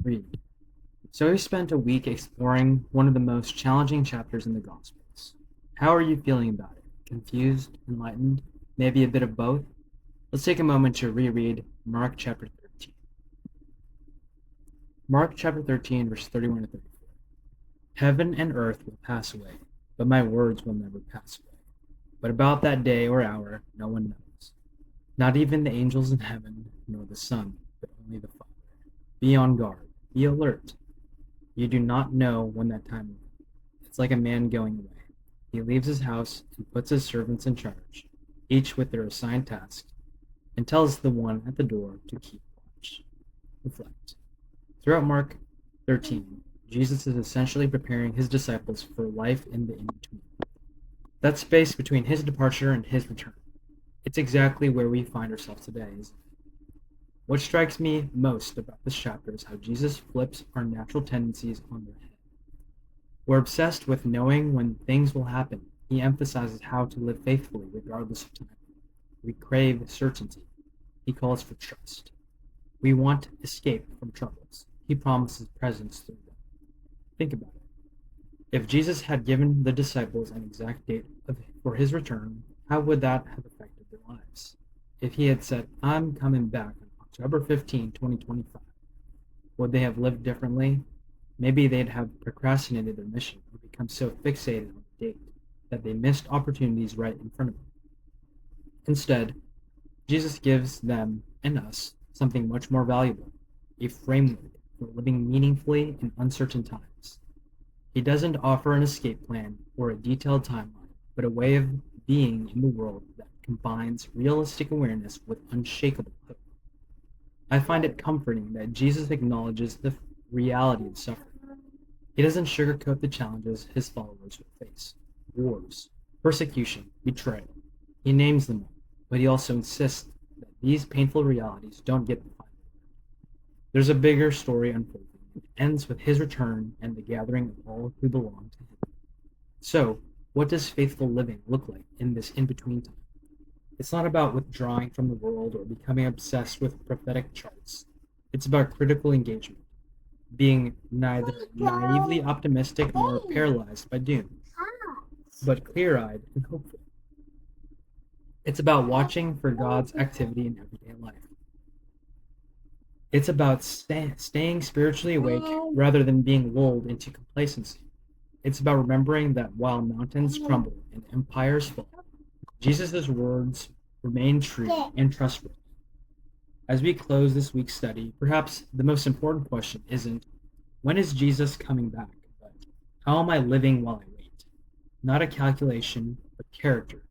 Read. So we spent a week exploring one of the most challenging chapters in the Gospels. How are you feeling about it? Confused? Enlightened? Maybe a bit of both? Let's take a moment to reread Mark chapter 13. Mark chapter 13, verse 31 to 34. Heaven and earth will pass away, but my words will never pass away. But about that day or hour, no one knows. Not even the angels in heaven, nor the Son, but only the Father. Be on guard. Be alert. You do not know when that time will be. It's like a man going away. He leaves his house and puts his servants in charge, each with their assigned task, and tells the one at the door to keep watch. Reflect. Throughout Mark 13, Jesus is essentially preparing his disciples for life in the in-between. That space between his departure and his return. It's exactly where we find ourselves today, isn't it? What strikes me most about this chapter is how Jesus flips our natural tendencies on their head. We're obsessed with knowing when things will happen. He emphasizes how to live faithfully regardless of time. We crave certainty. He calls for trust. We want escape from troubles. He promises presence through them. Think about it. If Jesus had given the disciples an exact date for his return, how would that have affected their lives? If he had said, I'm coming back on October 15, 2025, would they have lived differently? Maybe they'd have procrastinated their mission or become so fixated on the date that they missed opportunities right in front of them. Instead, Jesus gives them and us something much more valuable, a framework for living meaningfully in uncertain times. He doesn't offer an escape plan or a detailed timeline, but a way of being in the world that combines realistic awareness with unshakable hope. I find it comforting that Jesus acknowledges the reality of suffering. He doesn't sugarcoat the challenges his followers will face: wars, persecution, betrayal. He names them all, but he also insists that these painful realities don't get the final word. There's a bigger story unfolding. It ends with his return and the gathering of all who belong to him. So, what does faithful living look like in this in-between time? It's not about withdrawing from the world or becoming obsessed with prophetic charts. It's about critical engagement, being neither naively optimistic nor paralyzed by doom, but clear-eyed and hopeful. It's about watching for God's activity in everyday life. It's about staying spiritually awake rather than being lulled into complacency. It's about remembering that while mountains crumble and empires fall, Jesus' words remain true and trustworthy. As we close this week's study, perhaps the most important question isn't, when is Jesus coming back? But how am I living while I wait? Not a calculation, but character.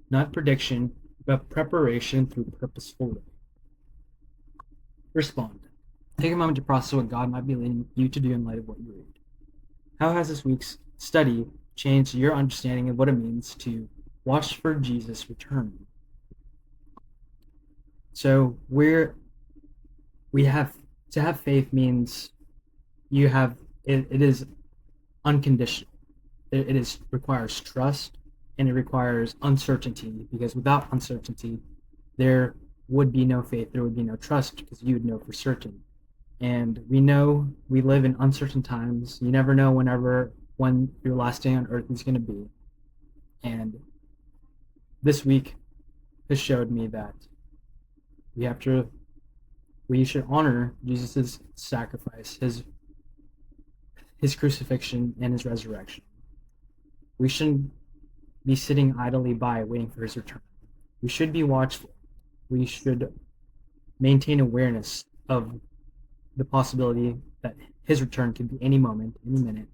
Not prediction, but preparation through purposeful living. Respond. Take a moment to process what God might be leading you to do in light of what you read. How has this week's study changed your understanding of what it means to watch for Jesus' return? So we have to have faith means you have it is unconditional. It requires trust, and it requires uncertainty, because without uncertainty there would be no faith, there would be no trust, because you would know for certain. And we know we live in uncertain times. You never know when your last day on earth is going to be. And this week has showed me that we should honor Jesus' sacrifice, his crucifixion and his resurrection. We shouldn't be sitting idly by waiting for his return. We should be watchful. We should maintain awareness of the possibility that his return could be any moment, any minute,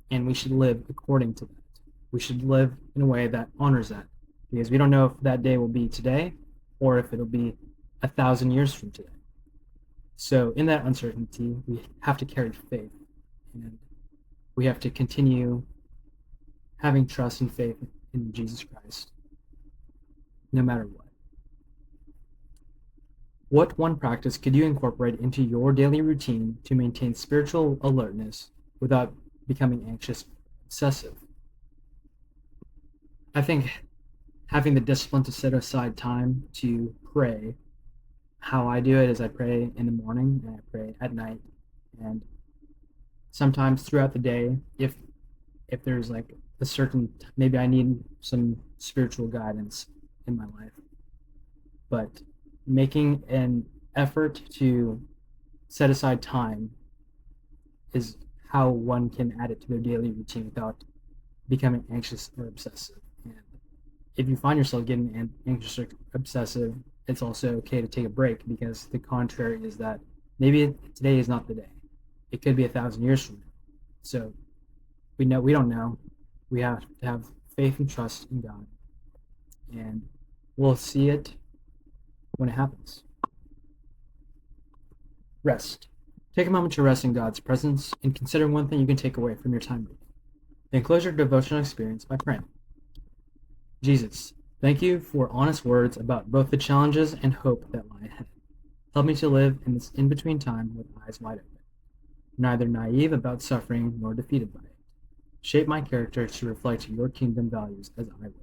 and we should live according to that. We should live in a way that honors that, because we don't know if that day will be today or if it'll be 1,000 years from today. So in that uncertainty, we have to carry faith, and we have to continue having trust and faith in Jesus Christ, no matter what. What one practice could you incorporate into your daily routine to maintain spiritual alertness without becoming anxious, obsessive? I think having the discipline to set aside time to pray. How I do it is I pray in the morning and I pray at night, And sometimes throughout the day, if there's like a certain, maybe I need some spiritual guidance in my life, but making an effort to set aside time is how one can add it to their daily routine without becoming anxious or obsessive. And if you find yourself getting anxious or obsessive, it's also okay to take a break, because the contrary is that maybe today is not the day. It could be 1,000 years from now. So we don't know. We have to have faith and trust in God, and we'll see it when it happens. Rest. Take a moment to rest in God's presence and consider one thing you can take away from your time reading. Then close your devotional experience by praying. Jesus, thank you for honest words about both the challenges and hope that lie ahead. Help me to live in this in-between time with eyes wide open, neither naive about suffering nor defeated by it. Shape my character to reflect your kingdom values as I wait.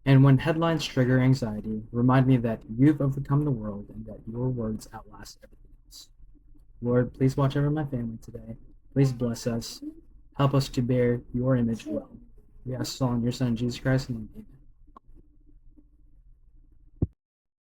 And when headlines trigger anxiety, remind me that you've overcome the world and that your words outlast everything else. Lord, please watch over my family today. Please bless us. Help us to bear your image well. We ask this all in your Son, Jesus Christ's name. Amen.